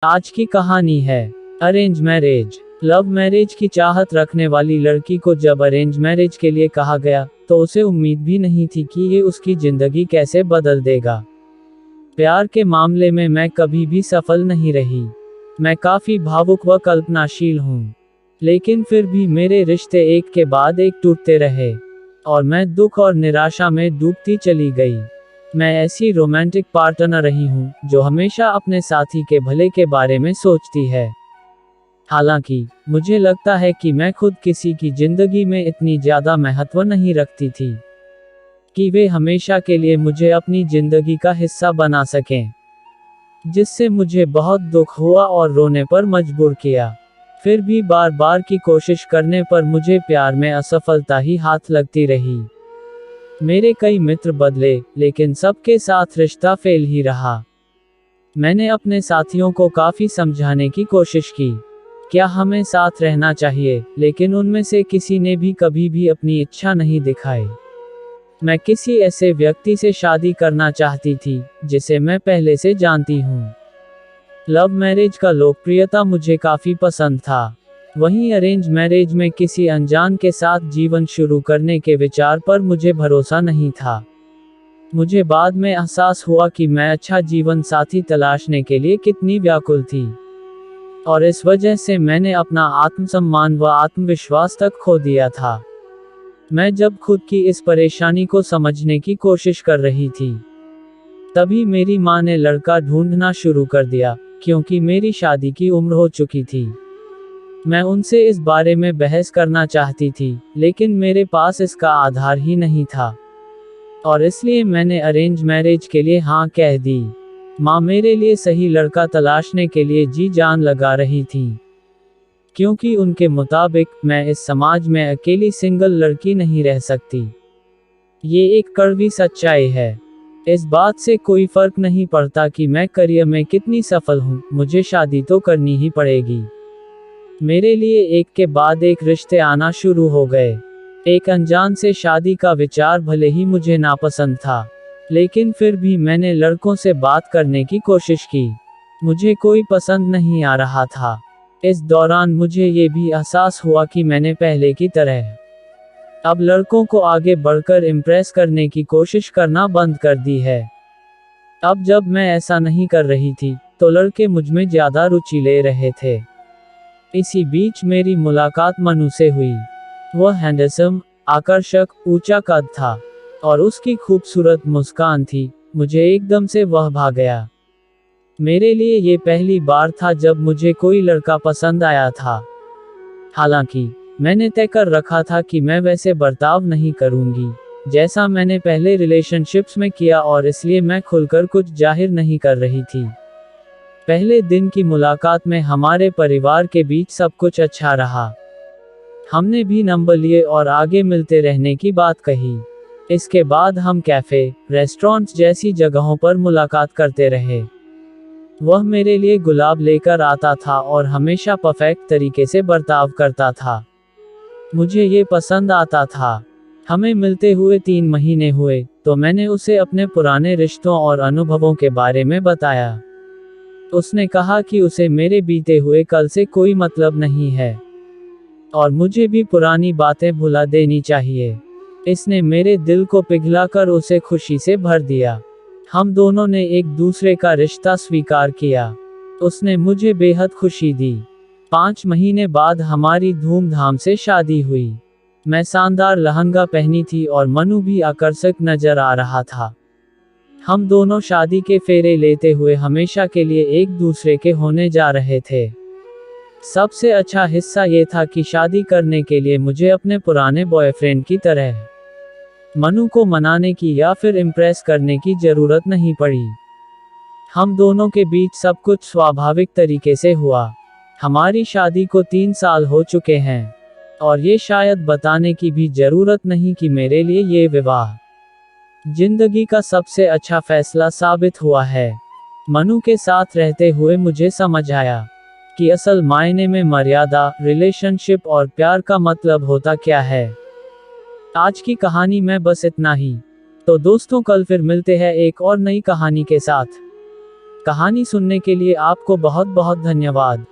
आज की कहानी है अरेंज मैरिज। लव मैरिज की चाहत रखने वाली लड़की को जब अरेंज मैरिज के लिए कहा गया तो उसे उम्मीद भी नहीं थी कि ये उसकी जिंदगी कैसे बदल देगा। प्यार के मामले में मैं कभी भी सफल नहीं रही। मैं काफी भावुक व कल्पनाशील हूँ, लेकिन फिर भी मेरे रिश्ते एक के बाद एक टूटते रहे और मैं दुख और निराशा में डूबती चली गई। मैं ऐसी रोमांटिक पार्टनर रही हूँ जो हमेशा अपने साथी के भले के बारे में सोचती है। हालांकि मुझे लगता है कि मैं खुद किसी की जिंदगी में इतनी ज्यादा महत्व नहीं रखती थी कि वे हमेशा के लिए मुझे अपनी जिंदगी का हिस्सा बना सकें, जिससे मुझे बहुत दुख हुआ और रोने पर मजबूर किया। फिर भी बार बार की कोशिश करने पर मुझे प्यार में असफलता ही हाथ लगती रही। मेरे कई मित्र बदले, लेकिन सबके साथ रिश्ता फेल ही रहा। मैंने अपने साथियों को काफी समझाने की कोशिश की, क्या हमें साथ रहना चाहिए, लेकिन उनमें से किसी ने भी कभी भी अपनी इच्छा नहीं दिखाई। मैं किसी ऐसे व्यक्ति से शादी करना चाहती थी जिसे मैं पहले से जानती हूँ। लव मैरिज का लोकप्रियता मुझे काफी पसंद था। वहीं अरेंज मैरिज में किसी अनजान के साथ जीवन शुरू करने के विचार पर मुझे भरोसा नहीं था। मुझे बाद में एहसास हुआ कि मैं अच्छा जीवन साथी तलाशने के लिए कितनी व्याकुल थी, और इस वजह से मैंने अपना आत्मसम्मान व आत्मविश्वास तक खो दिया था। मैं जब खुद की इस परेशानी को समझने की कोशिश कर रही थी, तभी मेरी माँ ने लड़का ढूंढना शुरू कर दिया, क्योंकि मेरी शादी की उम्र हो चुकी थी। मैं उनसे इस बारे में बहस करना चाहती थी, लेकिन मेरे पास इसका आधार ही नहीं था, और इसलिए मैंने अरेंज मैरिज के लिए हाँ कह दी। माँ मेरे लिए सही लड़का तलाशने के लिए जी जान लगा रही थी, क्योंकि उनके मुताबिक मैं इस समाज में अकेली सिंगल लड़की नहीं रह सकती। ये एक कड़वी सच्चाई है। इस बात से कोई फर्क नहीं पड़ता कि मैं करियर में कितनी सफल हूँ, मुझे शादी तो करनी ही पड़ेगी। मेरे लिए एक के बाद एक रिश्ते आना शुरू हो गए। एक अनजान से शादी का विचार भले ही मुझे नापसंद था, लेकिन फिर भी मैंने लड़कों से बात करने की कोशिश की। मुझे कोई पसंद नहीं आ रहा था। इस दौरान मुझे ये भी एहसास हुआ कि मैंने पहले की तरह अब लड़कों को आगे बढ़कर इम्प्रेस करने की कोशिश करना बंद कर दी है। अब जब मैं ऐसा नहीं कर रही थी, तो लड़के मुझमें ज्यादा रुचि ले रहे थे। इसी बीच मेरी मुलाकात मनु से हुई। वह हैंडसम, आकर्षक, ऊंचा कद था और उसकी खूबसूरत मुस्कान थी। मुझे एकदम से वह भा गया। मेरे लिए ये पहली बार था जब मुझे कोई लड़का पसंद आया था। हालांकि मैंने तय कर रखा था कि मैं वैसे बर्ताव नहीं करूंगी जैसा मैंने पहले रिलेशनशिप्स में किया, और इसलिए मैं खुलकर कुछ जाहिर नहीं कर रही थी। पहले दिन की मुलाकात में हमारे परिवार के बीच सब कुछ अच्छा रहा। हमने भी नंबर लिए और आगे मिलते रहने की बात कही। इसके बाद हम कैफे, रेस्टोरेंट्स जैसी जगहों पर मुलाकात करते रहे। वह मेरे लिए गुलाब लेकर आता था और हमेशा परफेक्ट तरीके से बर्ताव करता था। मुझे ये पसंद आता था। हमें मिलते हुए 3 महीने हुए तो मैंने उसे अपने पुराने रिश्तों और अनुभवों के बारे में बताया। उसने कहा कि उसे मेरे बीते हुए कल से कोई मतलब नहीं है और मुझे भी पुरानी बातें भुला देनी चाहिए। इसने मेरे दिल को पिघलाकर उसे खुशी से भर दिया। हम दोनों ने एक दूसरे का रिश्ता स्वीकार किया। उसने मुझे बेहद खुशी दी। 5 महीने बाद हमारी धूमधाम से शादी हुई। मैं शानदार लहंगा पहनी थी और मनु भी आकर्षक नजर आ रहा था। हम दोनों शादी के फेरे लेते हुए हमेशा के लिए एक दूसरे के होने जा रहे थे। सबसे अच्छा हिस्सा ये था कि शादी करने के लिए मुझे अपने पुराने बॉयफ्रेंड की तरह मनु को मनाने की या फिर इम्प्रेस करने की जरूरत नहीं पड़ी। हम दोनों के बीच सब कुछ स्वाभाविक तरीके से हुआ। हमारी शादी को 3 साल हो चुके हैं और ये शायद बताने की भी जरूरत नहीं कि मेरे लिए ये विवाह जिंदगी का सबसे अच्छा फैसला साबित हुआ है। मनु के साथ रहते हुए मुझे समझ आया कि असल मायने में मर्यादा, रिलेशनशिप और प्यार का मतलब होता क्या है। आज की कहानी में बस इतना ही। तो दोस्तों, कल फिर मिलते हैं एक और नई कहानी के साथ। कहानी सुनने के लिए आपको बहुत बहुत धन्यवाद।